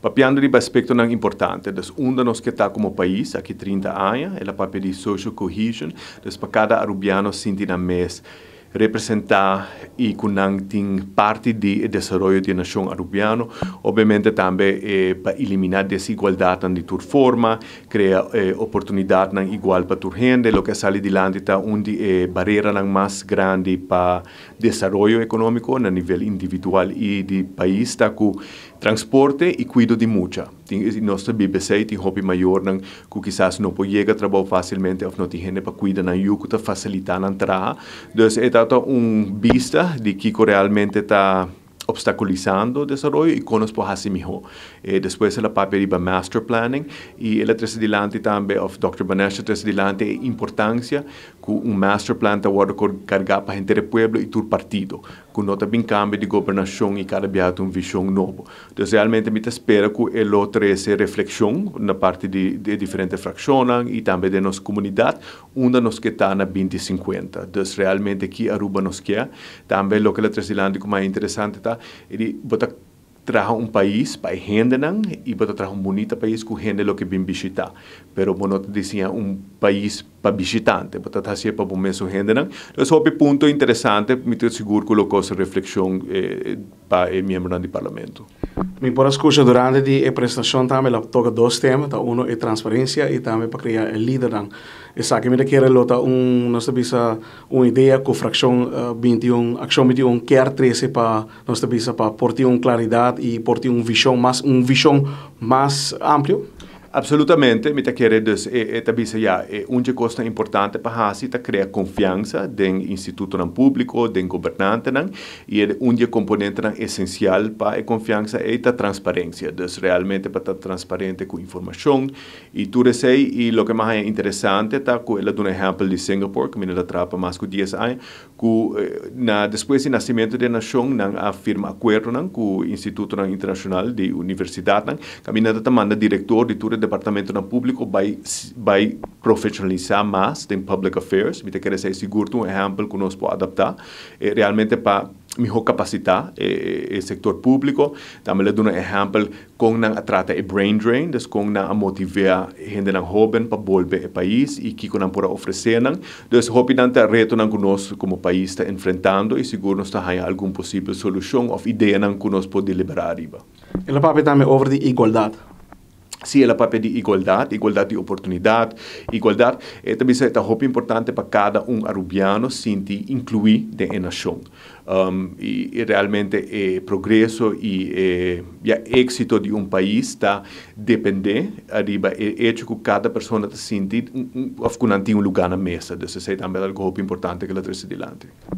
Papiando di aspecto non importante, dus onda nos que está como país aqui 30 anos, ela papel de social cohesion, dus para cada arubiano sinti na mes representar e kunang ting parte de desenvolvimento da nação arubiano, obviamente também para eliminar desigualdade de toda forma, criar oportunidade igual para toda gente, lo que sale dilante está onde barreira mais grande para desenvolvimento econômico na nível individual e de país está com transporte e cuido de mucha. Nossa BBC tem hobby maior que quizás não pode chegar a trabalhar facilmente ou não tem gente para cuidar na yuca, para facilitar a entrada. Então, vista de que realmente está obstaculizando o desenvolvimento e como nos pode fazer melhor. Depois ela papel de master planning e ela traz adiante também, of Dr. Banesha traz adiante a importância que master plan está carregar para a gente do pueblo e todo partido, que nota bem cambio de governação e cada vez uma visão nova. Então, realmente, me espera que ela traz reflexão na parte de diferentes frações e também de nossa comunidade, onde nós que está na 2050. Então, realmente, aqui a Aruba nos quer. Também, o que ela traz adiante, como é interessante, está ele bota trazer país para gente e bota trazer bonito país com gente lo que vem visitar. Pero não dizia país para visitante, bota trazer para bom mesmo gente Então, é ponto interessante, me estou seguro que colocar reflexão para o membro do parlamento. Me por escutar durante a apresentação também ela toca dois temas, um é transparência e também para criar líder. Essa que me quer lota nós temos uma ideia com fração 21, ação 21 quer trazer para nós temos para portar claridade e portar visão mais amplo. Absolutamente, me quer dizer, uma coisa importante para a criar confiança no instituto público, no governante, e uma componente essencial para a confiança é a transparência. Então, realmente, para estar transparente com informação. E tudo isso, e o que mais é interessante, é que ela dá exemplo de Singapura, que me trata mais de 10 anos, que depois do nascimento da nação, a firma acordo com o Instituto Internacional de Universidade, que a manda diretor de todo departamento público vai profissionalizar mais em public affairs, me quer dizer seguro exemplo que nós podemos adaptar realmente para melhor capacitar o setor público, também le dá exemplo com a trata o brain drain, com a motivar gente jovem para volver ao país e que não pode oferecer, então hope nanta reto que nós como país está enfrentando e seguro nós está alguma possível solução ou ideia que nós podemos liberar arriba. Ela fala também sobre a igualdade. Sim, ela papel de igualdade de oportunidade. Igualdade também é muito importante para cada arubiano sentir incluir na nação. E realmente o progresso e o êxito de país está depender arriba o hecho que cada pessoa está sentir que não tem lugar na mesa. Então, isso é também algo muito importante que ela traz adiante.